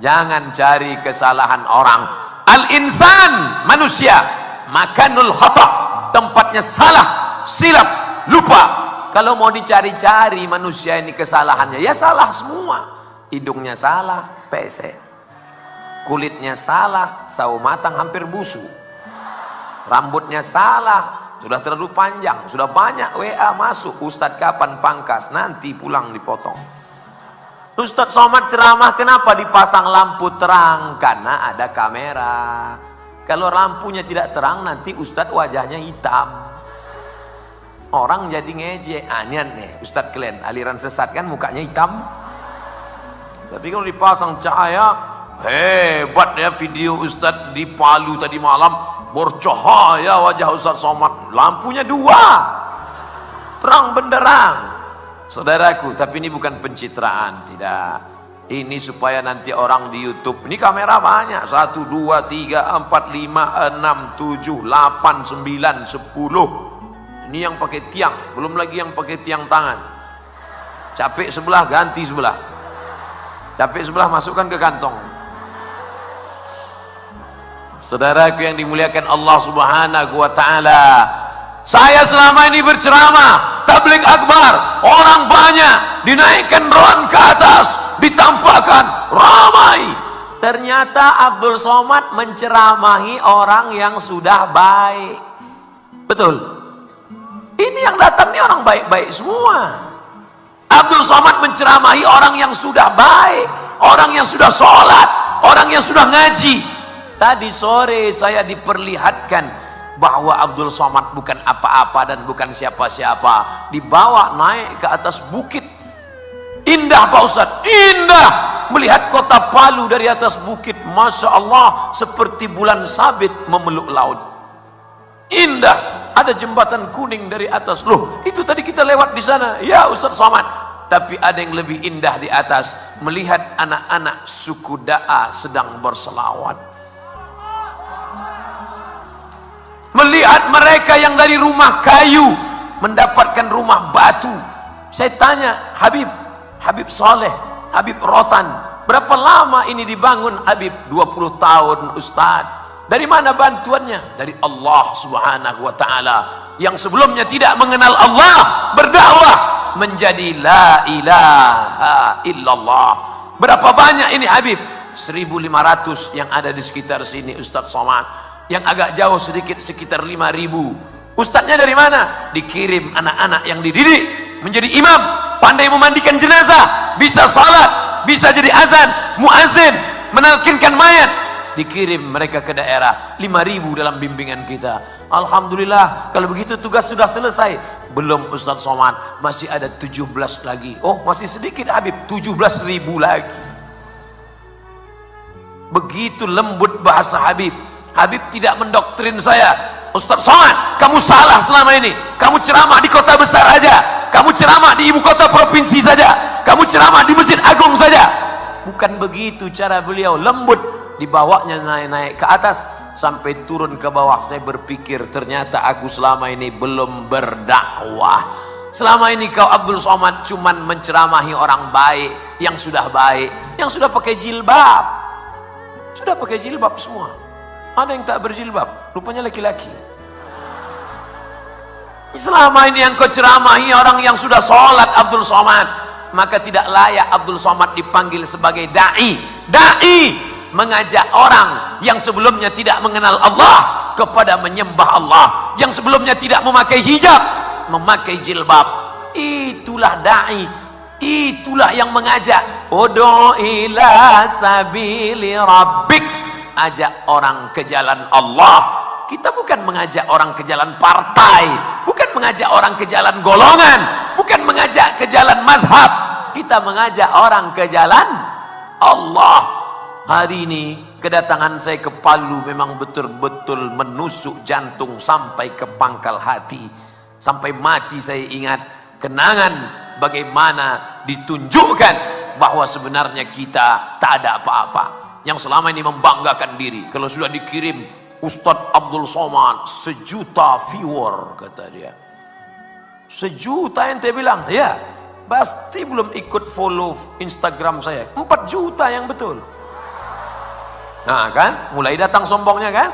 Jangan cari kesalahan orang. Al-insan, manusia, makanul khata, tempatnya salah, silap, lupa. Kalau mau dicari-cari manusia ini kesalahannya, ya salah semua. Hidungnya salah, pesek. Kulitnya salah, sawo matang hampir busuk. Rambutnya salah, sudah terlalu panjang, sudah banyak WA masuk. Ustadz kapan pangkas? Nanti pulang dipotong. Ustadz Somad ceramah kenapa dipasang lampu terang? Karena ada kamera. Kalau lampunya tidak terang nanti Ustadz wajahnya hitam. Orang jadi ngejek. Anian nih Ustadz kalian aliran sesat kan mukanya hitam. Tapi kalau dipasang cahaya, hebat ya video Ustadz di Palu tadi malam, bercahaya wajah Ustadz Somad. Lampunya 2, terang benderang. Saudaraku, tapi ini bukan pencitraan, tidak. Ini supaya nanti orang di YouTube, ini kamera banyak, 1, 2, 3, 4, 5, 6, 7, 8, 9, 10. Ini yang pakai tiang, belum lagi yang pakai tiang tangan. Capek sebelah, ganti sebelah. Capek sebelah, masukkan ke kantong. Saudaraku yang dimuliakan Allah Subhanahu wa Ta'ala, saya selama ini berceramah tabligh akbar, orang banyak, dinaikkan drone ke atas, ditampakkan ramai. Ternyata Abdul Somad menceramahi orang yang sudah baik. Betul? Ini yang datang ini orang baik-baik semua. Abdul Somad menceramahi orang yang sudah baik, orang yang sudah sholat, orang yang sudah ngaji. Tadi sore saya diperlihatkan bahwa Abdul Somad bukan apa-apa dan bukan siapa-siapa. Dibawa naik ke atas bukit. Indah Pak Ustadz, indah melihat kota Palu dari atas bukit. Masya Allah, seperti bulan sabit memeluk laut. Indah, ada jembatan kuning dari atas. Loh, itu tadi kita lewat di sana. Ya Ustadz Somad. Tapi ada yang lebih indah di atas, melihat anak-anak suku Da'a sedang berselawat. Melihat mereka yang dari rumah kayu mendapatkan rumah batu. Saya tanya Habib Saleh, Habib Rotan, berapa lama ini dibangun Habib? 20 tahun Ustaz. Dari mana bantuannya? Dari Allah Subhanahu wa Ta'ala, yang sebelumnya tidak mengenal Allah, berdakwah menjadi la ilaha illallah. Berapa banyak ini Habib? 1.500 yang ada di sekitar sini Ustaz Somad. Yang agak jauh sedikit sekitar 5.000. Ustadznya dari mana? Dikirim anak-anak yang dididik menjadi imam, pandai memandikan jenazah, bisa salat, bisa jadi azan, muazin, menalkinkan mayat. Dikirim mereka ke daerah, 5.000 dalam bimbingan kita. Alhamdulillah, kalau begitu tugas sudah selesai. Belum Ustadz Somad, masih ada 17 lagi. Oh, masih sedikit Habib, 17.000 lagi. Begitu lembut bahasa Habib. Habib tidak mendoktrin saya. Ustadz Somad, kamu salah selama ini. Kamu ceramah di kota besar aja. Kamu ceramah di ibu kota provinsi saja. Kamu ceramah di Masjid Agung saja. Bukan begitu cara beliau. Lembut, dibawanya naik-naik ke atas sampai turun ke bawah. Saya berpikir ternyata aku selama ini belum berdakwah. Selama ini kau Abdul Somad cuman menceramahi orang baik, yang sudah baik, yang sudah pakai jilbab. Sudah pakai jilbab semua. Ada yang tak berjilbab, rupanya laki-laki. Selama ini yang kau ceramahi orang yang sudah sholat Abdul Somad, maka tidak layak Abdul Somad dipanggil sebagai da'i. Da'i mengajak orang yang sebelumnya tidak mengenal Allah kepada menyembah Allah, yang sebelumnya tidak memakai hijab, memakai jilbab. Itulah da'i, itulah yang mengajak. Ud'u ila sabili rabbik, ajak orang ke jalan Allah. Kita bukan mengajak orang ke jalan partai, bukan mengajak orang ke jalan golongan, bukan mengajak ke jalan mazhab. Kita mengajak orang ke jalan Allah. Hari ini kedatangan saya ke Palu memang betul-betul menusuk jantung sampai ke pangkal hati. Sampai mati saya ingat kenangan bagaimana ditunjukkan bahwa sebenarnya kita tak ada apa-apa. Yang selama ini membanggakan diri, kalau sudah dikirim Ustadz Abdul Somad 1 juta viewer, kata dia. 1 juta ente bilang? Ya, pasti belum ikut follow Instagram saya. 4 juta yang betul. Nah kan, mulai datang sombongnya kan.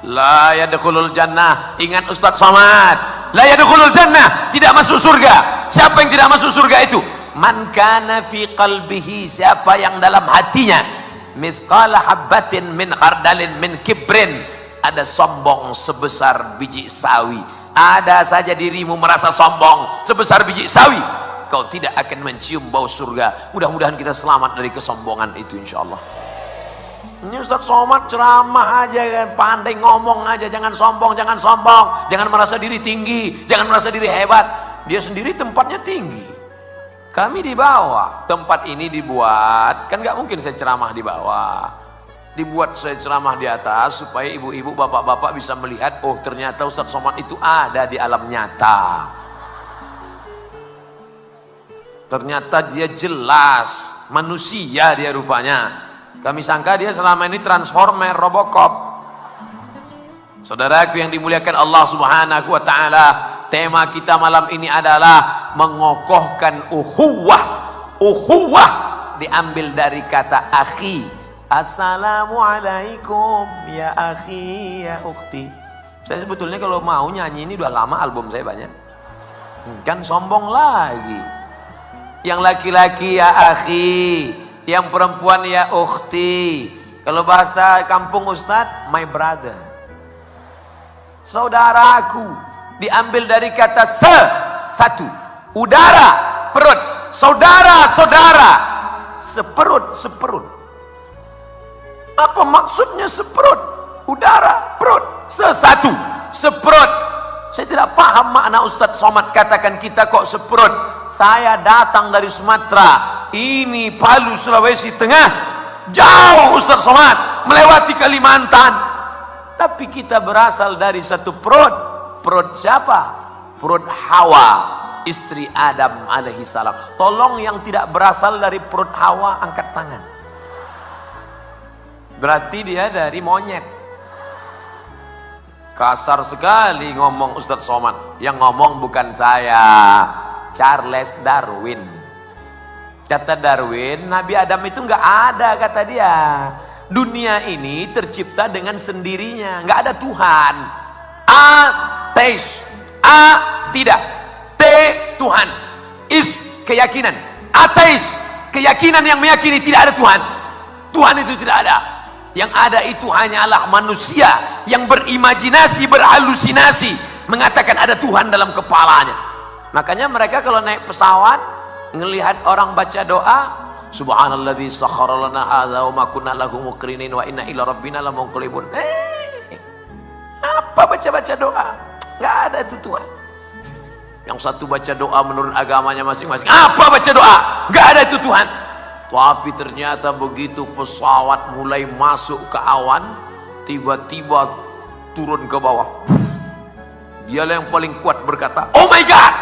La yadkhulul jannah, ingat Ustaz Somad, la yadkhulul jannah, tidak masuk surga. Siapa yang tidak masuk surga itu? Man kana fi qalbihi, siapa yang dalam hatinya mithqala habbatin min khardalin min kibrin, ada sombong sebesar biji sawi. Ada saja dirimu merasa sombong sebesar biji sawi, kau tidak akan mencium bau surga. Mudah-mudahan kita selamat dari kesombongan itu insyaallah. Ini Ustaz Somad ceramah aja kan, pandai ngomong aja, jangan sombong, jangan sombong, jangan merasa diri tinggi, jangan merasa diri hebat. Dia sendiri tempatnya tinggi, kami di bawah. Tempat ini dibuat, kan nggak mungkin saya ceramah di bawah, dibuat saya ceramah di atas supaya ibu-ibu, bapak-bapak bisa melihat, oh ternyata Ustaz Somad itu ada di alam nyata. Ternyata dia jelas manusia, dia rupanya. Kami sangka dia selama ini transformer, Robocop. Saudaraku yang dimuliakan Allah Subhanahu wa taala, tema kita malam ini adalah mengokohkan ukhuwah. Ukhuwah diambil dari kata akhi. Assalamualaikum ya akhi ya ukhti. Saya sebetulnya kalau mau nyanyi ini udah lama, album saya banyak. Kan sombong lagi. Yang laki-laki ya akhi, yang perempuan ya ukhti. Kalau bahasa kampung Ustadz, my brother, saudaraku. Diambil dari kata satu, udara, perut, saudara, saudara, seperut, seperut. Apa maksudnya seperut? Udara, perut, sesatu, seperut. Saya tidak paham makna Ustadz Somad katakan kita kok seperut. Saya datang dari Sumatera, ini Palu, Sulawesi Tengah, jauh Ustadz Somad, melewati Kalimantan, tapi kita berasal dari satu perut. Perut siapa? Perut Hawa, istri Adam alaihi salam. Tolong yang tidak berasal dari perut Hawa angkat tangan. Berarti dia dari monyet. Kasar sekali ngomong Ustadz Somad. Yang ngomong bukan saya, Charles Darwin. Kata Darwin, Nabi Adam itu nggak ada, kata dia. Dunia ini tercipta dengan sendirinya, nggak ada Tuhan. Ateis, A tidak, T Tuhan, is keyakinan. Ateis, keyakinan yang meyakini tidak ada Tuhan. Tuhan itu tidak ada. Yang ada itu hanyalah manusia yang berimajinasi, berhalusinasi, mengatakan ada Tuhan dalam kepalanya. Makanya mereka kalau naik pesawat, ngelihat orang baca doa, subhanalladzi sakhkhara lana hadza wa ma kunna lahu muqrinin wa inna ila rabbina lamunqalibun. Apa baca-baca doa? Nggak ada itu Tuhan. Yang satu baca doa menurut agamanya masing-masing. Apa baca doa? Nggak ada itu Tuhan. Tapi ternyata begitu pesawat mulai masuk ke awan, tiba-tiba turun ke bawah. Dialah yang paling kuat berkata, oh my God.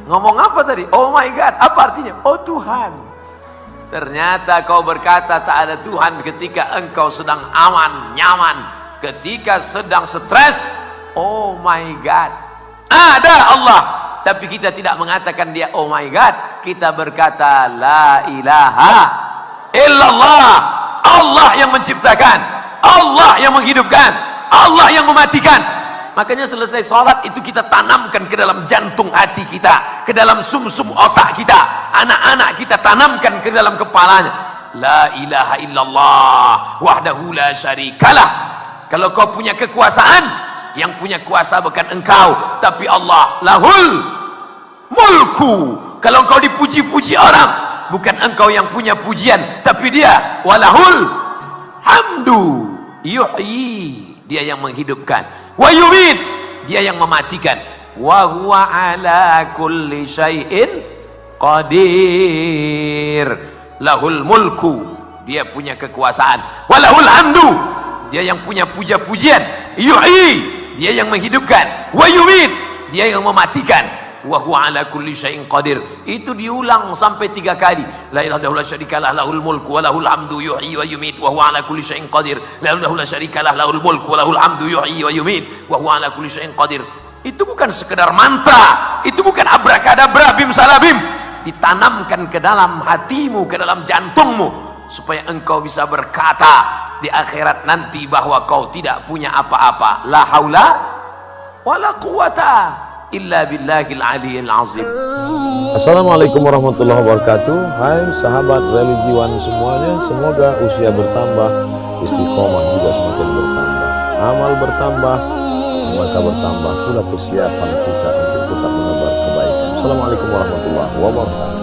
Ngomong apa tadi? Oh my God. Apa artinya? Oh Tuhan. Ternyata kau berkata tak ada Tuhan ketika engkau sedang aman, nyaman. Ketika sedang stres, oh my God, ada Allah. Tapi kita tidak mengatakan dia oh my God. Kita berkata la ilaha illallah. Allah yang menciptakan, Allah yang menghidupkan, Allah yang mematikan. Makanya selesai sholat itu kita tanamkan ke dalam jantung hati kita, ke dalam sumsum otak kita. Anak-anak kita tanamkan ke dalam kepalanya. La ilaha illallah wahdahu la syarikalah. Kalau kau punya kekuasaan, yang punya kuasa bukan engkau, tapi Allah. Lahul mulku. Kalau engkau dipuji-puji orang, bukan engkau yang punya pujian, tapi dia. Walahul hamdu. Yuhyi, dia yang menghidupkan. Wa yumit, dia yang mematikan. Wa huwa ala kulli syai'in qadir. Lahul mulku, dia punya kekuasaan. Walahul hamdu, dia yang punya puja-pujian. Yuhyi, dia yang menghidupkan. Wa yumit, dia yang mematikan. Wa huwa ala kulli syai'in qadir. Itu diulang sampai 3 kali. La ilaha illallah syarikalah lahul mulku wa lahul hamdu yuhyi wa yumiit wa huwa ala kulli syai'in qadir. La ilaha illallah syarikalah lahul mulku wa lahul hamdu yuhyi wa yumiit wa huwa ala kulli syai'in qadir. Itu bukan sekedar mantra, itu bukan abrakadabra bim salabim. ditanamkan ke dalam hatimu, ke dalam jantungmu, supaya engkau bisa berkata di akhirat nanti bahwa kau tidak punya apa-apa. La haula wala quwata illa billahil aliyil azim. Assalamualaikum warahmatullahi wabarakatuh. Hai sahabat religiwan semuanya, semoga usia bertambah, istiqomah juga semakin bertambah, amal bertambah, maka bertambah pula kesiapan kita untuk tetap menebar kebaikan. Assalamualaikum warahmatullahi wabarakatuh.